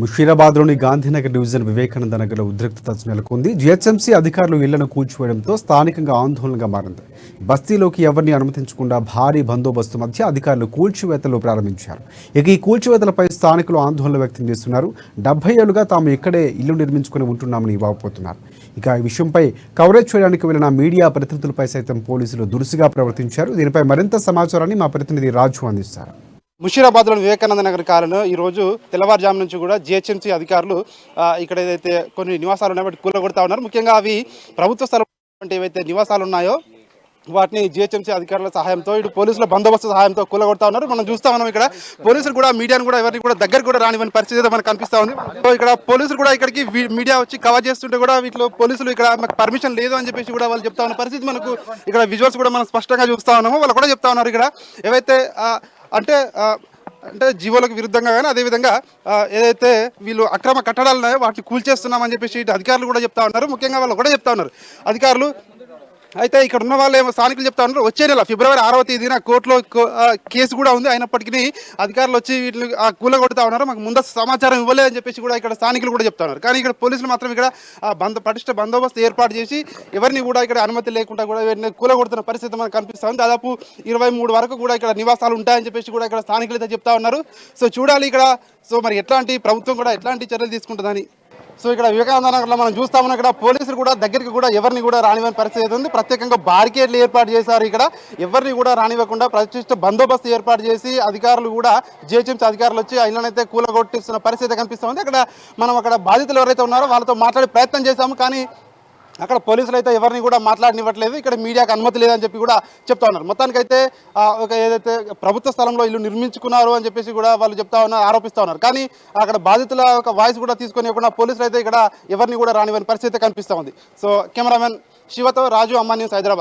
ముషీరాబాద్లోని Gandhinagar division Vivekananda నగర్లో ఉద్రిక్తత నెలకొంది. జీహెచ్ఎంసీ అధికారులు ఇళ్లను కూల్చివేయడంతో స్థానికంగా ఆందోళనగా మారింది. బస్తీలోకి ఎవరిని అనుమతించకుండా భారీ బందోబస్తు మధ్య అధికారులు కూల్చివేతలు ప్రారంభించారు. ఇక ఈ కూల్చివేతలపై స్థానికులు ఆందోళన వ్యక్తం చేస్తున్నారు. 70 ఏళ్లుగా తాము ఇక్కడే ఇల్లు నిర్మించుకుని ఉంటున్నామని వాపోతున్నారు. ఇక ఈ విషయంపై కవరేజ్ చేయడానికి వెళ్లిన మీడియా ప్రతినిధులపై సైతం పోలీసులు దురుసుగా ప్రవర్తించారు. దీనిపై మరింత సమాచారాన్ని మా ప్రతినిధి రాజు అందిస్తారు. ముషీరాబాద్లోని వివేకానంద నగర్ కాలంలో ఈరోజు తెల్లవారుజాము నుంచి కూడా జిహెచ్ఎంసీ అధికారులు ఇక్కడ ఏదైతే కొన్ని నివాసాలు ఉన్నాయో వాటి కూలగొడతా ఉన్నారు. ముఖ్యంగా అవి ప్రభుత్వ స్థలం ఏవైతే నివాసాలు ఉన్నాయో వాటిని జిహెచ్ఎంసీ అధికారుల సహాయంతో ఇటు పోలీసుల బందోబస్తు సహాయంతో కూలగొడతా ఉన్నారు. మనం చూస్తా ఉన్నాం ఇక్కడ పోలీసులు కూడా మీడియాను కూడా ఎవరిని కూడా దగ్గర కూడా రానివని పరిస్థితి మనకు కనిపిస్తా ఉంది. సో ఇక్కడ పోలీసులు కూడా ఇక్కడికి మీడియా వచ్చి కవర్ చేస్తుంటే కూడా వీటిలో పోలీసులు ఇక్కడ మాకు పర్మిషన్ లేదు అని చెప్పేసి కూడా వాళ్ళు చెప్తా ఉన్న పరిస్థితి మనకు ఇక్కడ విజువల్స్ కూడా మనం స్పష్టంగా చూస్తా ఉన్నాము. వాళ్ళు కూడా చెప్తా ఉన్నారు ఇక్కడ ఏవైతే అంటే జీవోలకు విరుద్ధంగా కానీ అదేవిధంగా ఏదైతే వీళ్ళు అక్రమ కట్టడాలు ఉన్నాయో వాటిని కూల్చేస్తున్నామని చెప్పేసి అధికారులు కూడా చెప్తా ఉన్నారు. ముఖ్యంగా వాళ్ళు కూడా చెప్తా ఉన్నారు అధికారులు. అయితే ఇక్కడ ఉన్న వాళ్ళు ఏమో స్థానికులు చెప్తా ఉన్నారు వచ్చే నెల ఫిబ్రవరి 6వ తేదీన కోర్టులో కేసు కూడా ఉంది. అయినప్పటికీ అధికారులు వచ్చి వీటిని కూలగొడతా ఉన్నారు. మాకు ముందస్తు సమాచారం ఇవ్వలేదని చెప్పేసి కూడా ఇక్కడ స్థానికులు కూడా చెప్తా ఉన్నారు. కానీ ఇక్కడ పోలీసులు మాత్రం ఇక్కడ పటిష్ట బందోబస్తు ఏర్పాటు చేసి ఎవరిని కూడా ఇక్కడ అనుమతి లేకుండా కూడా వీటిని కూలగొడుతున్న పరిస్థితి మనకు కనిపిస్తా ఉంది. దాదాపు 23 వరకు కూడా ఇక్కడ నివాసాలు ఉంటాయని చెప్పేసి కూడా ఇక్కడ స్థానికులు అయితే చెప్తా ఉన్నారు. సో చూడాలి ఇక్కడ మరి ఎట్లాంటి ప్రభుత్వం కూడా ఎట్లాంటి చర్యలు తీసుకుంటుందని. సో ఇక్కడ వివేకానంద నగర్లో మనం చూస్తామన్నా ఇక్కడ పోలీసులు కూడా దగ్గరికి కూడా ఎవరిని కూడా రానివ్వని పరిస్థితి ఉంది. ప్రత్యేకంగా బారికేడ్లు ఏర్పాటు చేశారు. ఇక్కడ ఎవరిని కూడా రానివ్వకుండా ప్రతిష్ట బందోబస్తు ఏర్పాటు చేసి అధికారులు కూడా జిహెచ్ఎంసీ అధికారులు వచ్చి ఇళ్ళనైతే కూలగొట్టిస్తున్న పరిస్థితి కనిపిస్తుంది. అక్కడ బాధితులు ఎవరైతే ఉన్నారో వాళ్ళతో మాట్లాడే ప్రయత్నం చేశాము. కానీ అక్కడ పోలీసులు అయితే ఎవరిని కూడా మాట్లాడనివ్వట్లేదు. ఇక్కడ మీడియాకు అనుమతి లేదని చెప్పి కూడా చెప్తా ఉన్నారు. మొత్తానికైతే ఏదైతే ప్రభుత్వ స్థలంలో ఇల్లు నిర్మించుకున్నారు అని చెప్పేసి కూడా వాళ్ళు ఆరోపిస్తూ ఉన్నారు. కానీ అక్కడ బాధితుల వాయిస్ కూడా తీసుకొని పోలీసులు అయితే ఇక్కడ ఎవరిని కూడా రానివ్వని పరిస్థితి కనిపిస్తూ ఉంది. సో కెమెరామెన్ శివతో రాజు, అమ్మా న్యూస్, హైదరాబాద్.